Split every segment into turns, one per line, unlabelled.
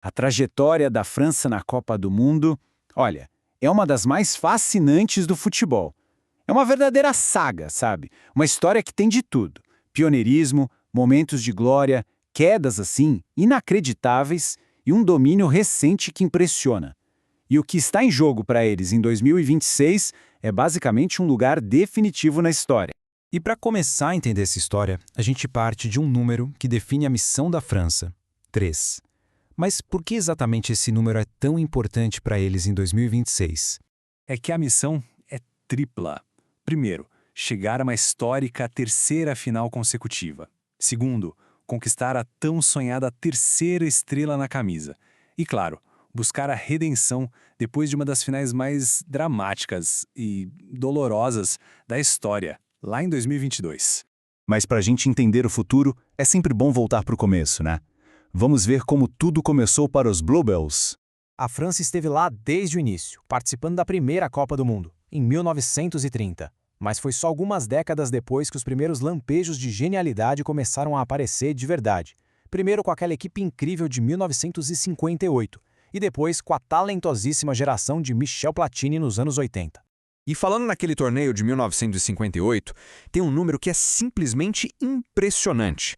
A trajetória da França na Copa do Mundo, olha, é uma das mais fascinantes do futebol. É uma verdadeira saga, sabe? Uma história que tem de tudo. Pioneirismo, momentos de glória, quedas assim, inacreditáveis e um domínio recente que impressiona. E o que está em jogo para eles em 2026 é basicamente um lugar definitivo na história.
E para começar a entender essa história, a gente parte de um número que define a missão da França: 3. Mas por que exatamente esse número é tão importante para eles em 2026?
É que a missão é tripla. Primeiro, chegar a uma histórica terceira final consecutiva. Segundo, conquistar a tão sonhada terceira estrela na camisa. E claro, buscar a redenção depois de uma das finais mais dramáticas e dolorosas da história, lá em 2022.
Mas para a gente entender o futuro, é sempre bom voltar para o começo, né? Vamos ver como tudo começou para os Bluebells.
A França esteve lá desde o início, participando da primeira Copa do Mundo, em 1930. Mas foi só algumas décadas depois que os primeiros lampejos de genialidade começaram a aparecer de verdade. Primeiro com aquela equipe incrível de 1958, e depois com a talentosíssima geração de Michel Platini nos anos 80.
E falando naquele torneio de 1958, tem um número que é simplesmente impressionante: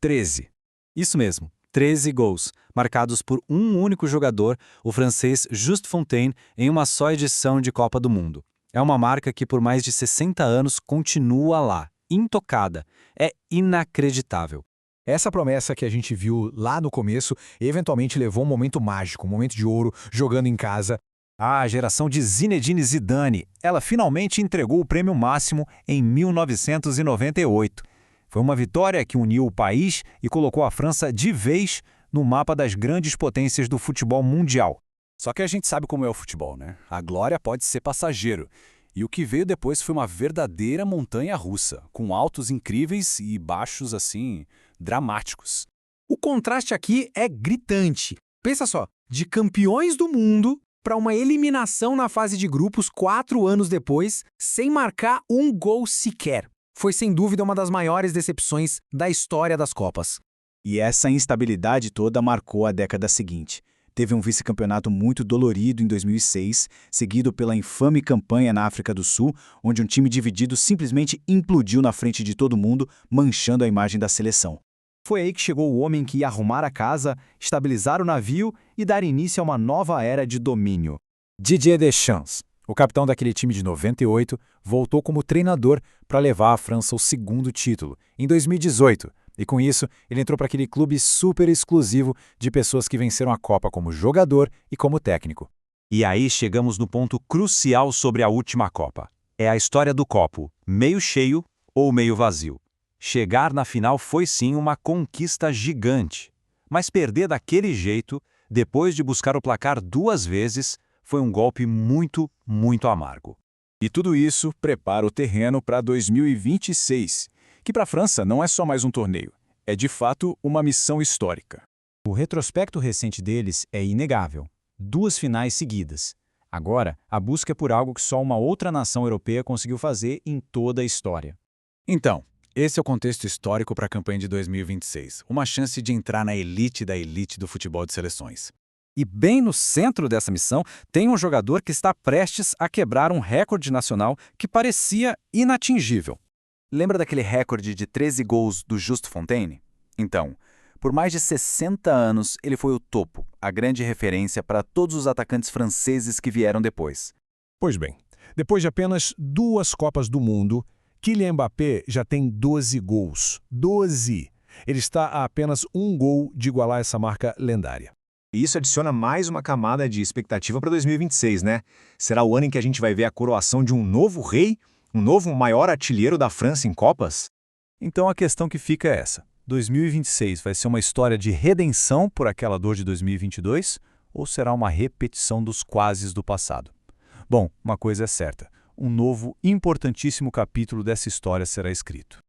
13.
Isso mesmo, 13 gols, marcados por um único jogador, o francês Just Fontaine, em uma só edição de Copa do Mundo. É uma marca que por mais de 60 anos continua lá, intocada. É inacreditável.
Essa promessa que a gente viu lá no começo eventualmente levou um momento mágico, um momento de ouro, jogando em casa.
A geração de Zinedine Zidane, ela finalmente entregou o prêmio máximo em 1998. Foi uma vitória que uniu o país e colocou a França de vez no mapa das grandes potências do futebol mundial.
Só que a gente sabe como é o futebol, né? A glória pode ser passageiro. E o que veio depois foi uma verdadeira montanha-russa, com altos incríveis e baixos, assim, dramáticos.
O contraste aqui é gritante. Pensa só, de campeões do mundo para uma eliminação na fase de grupos 4 anos depois, sem marcar um gol sequer. Foi sem dúvida uma das maiores decepções da história das Copas.
E essa instabilidade toda marcou a década seguinte. Teve um vice-campeonato muito dolorido em 2006, seguido pela infame campanha na África do Sul, onde um time dividido simplesmente implodiu na frente de todo mundo, manchando a imagem da seleção.
Foi aí que chegou o homem que ia arrumar a casa, estabilizar o navio e dar início a uma nova era de domínio.
Didier Deschamps, o capitão daquele time de 98, voltou como treinador para levar a França ao segundo título, em 2018. E com isso, ele entrou para aquele clube super exclusivo de pessoas que venceram a Copa como jogador e como técnico.
E aí chegamos no ponto crucial sobre a última Copa. É a história do copo, meio cheio ou meio vazio. Chegar na final foi sim uma conquista gigante. Mas perder daquele jeito, depois de buscar o placar 2 vezes, foi um golpe muito, muito amargo.
E tudo isso prepara o terreno para 2026, que para a França não é só mais um torneio, é de fato uma missão histórica.
O retrospecto recente deles é inegável. 2 finais seguidas. Agora, a busca é por algo que só uma outra nação europeia conseguiu fazer em toda a história.
Então, esse é o contexto histórico para a campanha de 2026, uma chance de entrar na elite da elite do futebol de seleções.
E bem no centro dessa missão tem um jogador que está prestes a quebrar um recorde nacional que parecia inatingível. Lembra daquele recorde de 13 gols do Just Fontaine? Então, por mais de 60 anos, ele foi o topo, a grande referência para todos os atacantes franceses que vieram depois.
Pois bem, depois de apenas 2 Copas do Mundo, Kylian Mbappé já tem 12 gols. 12! Ele está a apenas 1 gol de igualar essa marca lendária.
E isso adiciona mais uma camada de expectativa para 2026, né? Será o ano em que a gente vai ver a coroação de um novo rei? Um novo maior artilheiro da França em Copas?
Então a questão que fica é essa: 2026 vai ser uma história de redenção por aquela dor de 2022 ou será uma repetição dos quases do passado? Bom, uma coisa é certa: um novo, importantíssimo capítulo dessa história será escrito.